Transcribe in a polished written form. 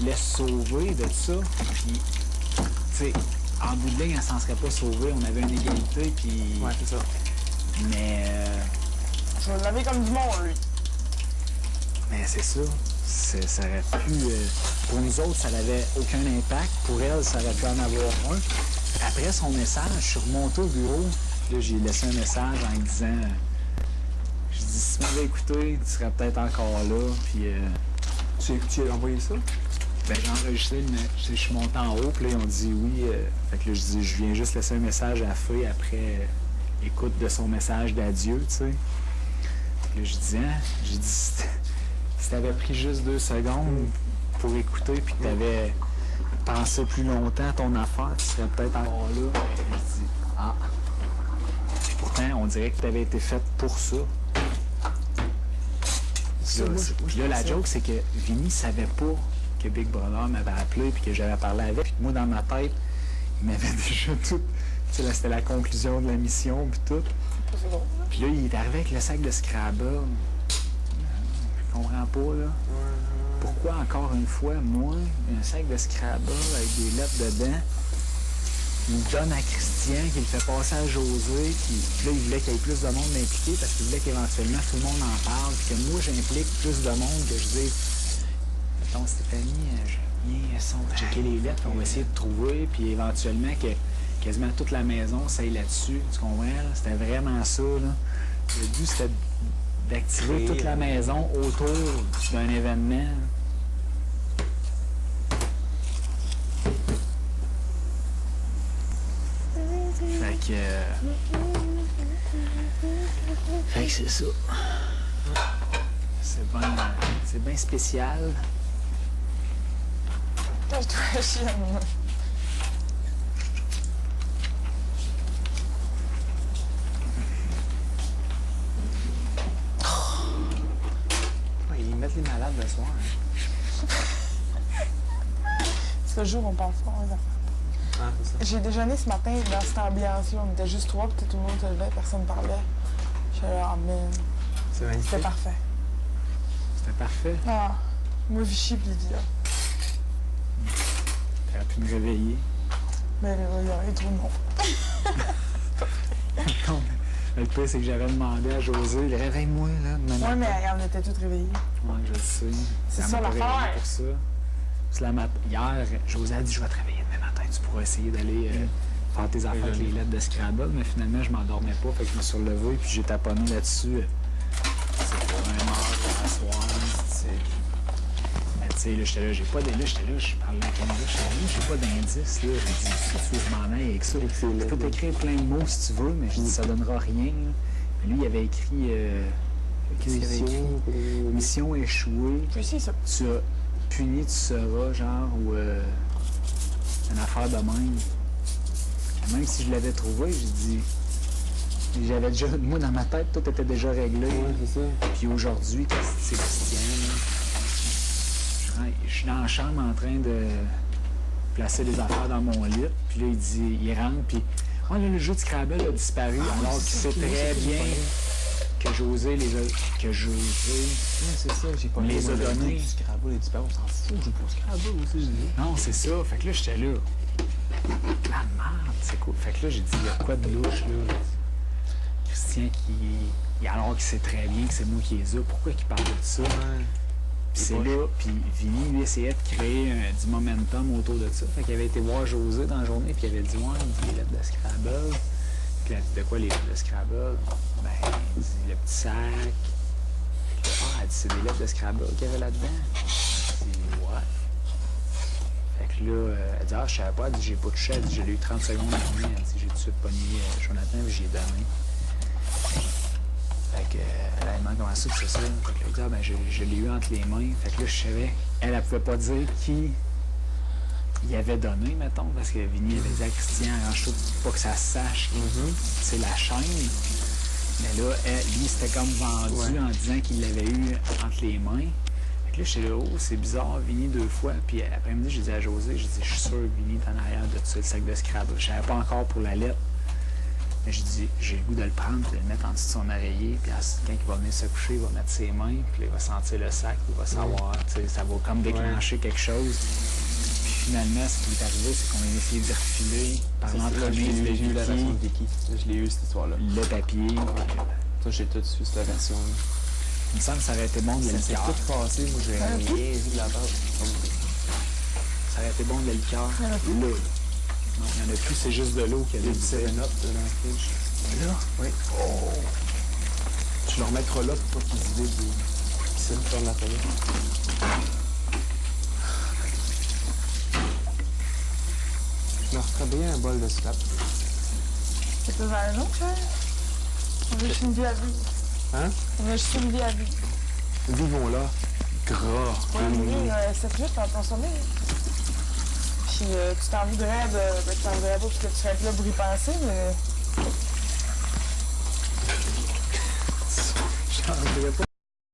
voulait se sauver de ça. Puis, tu sais, en bout de ligne, elle s'en serait pas sauvée. On avait une égalité, puis... Ouais, c'est ça. Mais... Je vais le laver comme du monde, lui. Mais c'est ça. Ça aurait pu... pour nous autres, ça n'avait aucun impact. Pour elle, ça aurait pu en avoir un. Après son message, je suis remonté au bureau. Là, j'ai laissé un message en lui disant... Je dis, si tu m'avais écouté, tu serais peut-être encore là. Puis... Tu as envoyé ça? Ben, j'ai enregistré, je suis monté en haut, puis là, ils ont dit oui. Fait que là, je dis, je viens juste laisser un message à Feu après écoute de son message d'adieu, tu sais. Fait que là, je dis, hein? J'ai dit, si t'avais pris juste 2 secondes pour écouter, puis que t'avais pensé plus longtemps à ton affaire, tu serais peut-être encore là. Et je dis, ah. Puis pourtant, on dirait que t'avais été faite pour ça. Puis là, la joke, c'est que Vinny savait pas que Big Brother m'avait appelé puis que j'avais parlé avec. Puis moi, dans ma tête, il m'avait déjà tout... Tu sais, là, c'était la conclusion de la mission puis tout. Puis là, il est arrivé avec le sac de Scrabble. Je comprends pas, là. Pourquoi, encore une fois, moi, un sac de Scrabble avec des lettres dedans, il le donne à Christian, qui le fait passer à José, puis là, il voulait qu'il y ait plus de monde impliqué parce qu'il voulait qu'éventuellement tout le monde en parle, puis que moi, j'implique plus de monde, que je dise, mettons, Stéphanie, viens, checker les lettres, on va essayer de trouver, puis éventuellement que quasiment toute la maison s'aille là-dessus, tu comprends? Là? C'était vraiment ça, là. Le but, c'était d'activer toute la maison autour d'un événement. Fait que c'est ça. C'est bien spécial. Je dois chier, moi. Ouais, ils mettent les malades le soir. C'est le jour où on pense pas aux affaires. Ah, c'est ça. J'ai déjeuné ce matin dans cette ambiance-là. On était juste 3, puis tout le monde se levait, personne ne parlait. J'étais là, man. C'est magnifique. C'était parfait. C'était parfait. Ah, moi, Vichy, puis Livia. T'aurais pu me réveiller. Mais là, il y aurait eu trop de monde. Non, mais le pire, c'est que j'avais demandé à José, réveille-moi, là, demain matin. Oui, mais on était tous réveillés. Ouais, je le sais. C'est Elle ça, m'a pas l'affaire. réveillé pour ça. Hier, José a dit, je vais te réveiller demain matin, tu pourras essayer d'aller faire tes affaires avec les lettres de Scrabble, mais finalement, je m'endormais pas, fait que je me suis relevé, puis j'ai taponné là-dessus. C'est pour un heure, à soir, c'est... Mais tu sais, là, j'étais là, je parlais à la caméra, j'ai pas d'indice, là. J'ai dit, si tu veux, je m'en aille avec ça. Tu peux t'écrire plein de mots si tu veux, mais je dis, ça donnera rien, là. Mais lui, il avait écrit... qu'est-ce qu'il avait écrit? Mission échouée. Je sais ça. Tu as puni, tu seras, genre, ou une affaire de même. Même si je l'avais trouvé, j'ai dit... J'avais déjà... Moi, dans ma tête, tout était déjà réglé. Ouais, c'est ça. Puis aujourd'hui, c'est Christian, là. Je suis dans la chambre en train de placer les affaires dans mon lit. Puis là, il rentre, puis... Oh, là, le jeu de Scrabble a disparu, alors qu'il sait très bien que José les a... Que José... Ouais, c'est ça, j'ai pas les a donnés. Scrabble, les disparus, on s'en fout, je joue pas au Scrabble aussi, je dis. Non, c'est ça. Fait que là, j'étais là. La merde, c'est cool. Fait que là, j'ai dit, il y a quoi de louche, là? Christian qui... Alors qu'il sait très bien que c'est moi qui les ai, pourquoi il parle de ça? Ouais. Puis c'est là, puis Vinny, lui, essayait de créer du momentum autour de ça. Fait qu'il avait été voir José dans la journée, puis il avait dit, ouais, il dit les lettres de Scrabble. Puis il a dit, de quoi les lettres de Scrabble? Ben, il dit, le petit sac. Ah, elle dit, c'est des lettres de Scrabble qu'il y avait là-dedans. Elle dit, ouais. Fait que là, elle dit, ah, je savais pas, elle dit, j'ai pas touché, elle dit, j'ai eu 30 secondes à main, elle dit, j'ai tout de suite pogné Jonathan, puis j'ai donné. Fait que, elle demande comment ça, c'est ça. Fait que là, elle dit, ah, ben, je l'ai eu entre les mains. Fait que là, je savais, elle pouvait pas dire qui il avait donné, mettons, parce que Vinny avait dit à Christian, arrange-toi pour pas que ça se sache, c'est la chaîne. Mais là, lui, c'était comme vendu en disant qu'il l'avait eu entre les mains. Fait que là, j'étais là, oh, c'est bizarre, Vinny 2 fois. Puis après-midi, j'ai dit à José, j'ai dit, je suis sûr que Vinny est en arrière de ça, le sac de Scrabble. Je savais pas encore pour la lettre. Mais je dis, j'ai le goût de le prendre, puis de le mettre en dessous de son oreiller, puis quand il va venir se coucher, il va mettre ses mains, puis là, il va sentir le sac, puis il va savoir, tu sais, ça va comme déclencher quelque chose. Puis finalement, ce qui est arrivé, c'est qu'on a essayé d'y refiler par l'entremise de J'ai eu la version de Vicky, Vicky. Je l'ai eu, cette histoire-là. le papier. Toi, j'ai tout su cette version. Il me semble que ça aurait été bon de la Ça s'est liqueur. tout passé. Moi, j'ai rien vu de la base. Ça aurait été bon de la liqueur. Il y en a plus? Là. Non, il n'y en a plus, c'est juste de l'eau qu'il y a J'ai des du 7-Up dans le fridge. Là? Oui. Oh! Tu le remettras là pour pas qu'il se vide. C'est le faire de la feuille. Je me referais bien un bol de slap. C'est pas mal, non, cher? On veut juste une vie à vivre. Hein? On veut juste une vie à vivre. Vivons là. Gras. Ouais, mourir 7-8 en ton sommeil. Puis tu t'en voudrais, tu t'en voudrais pas parce que tu serais là pour y penser, mais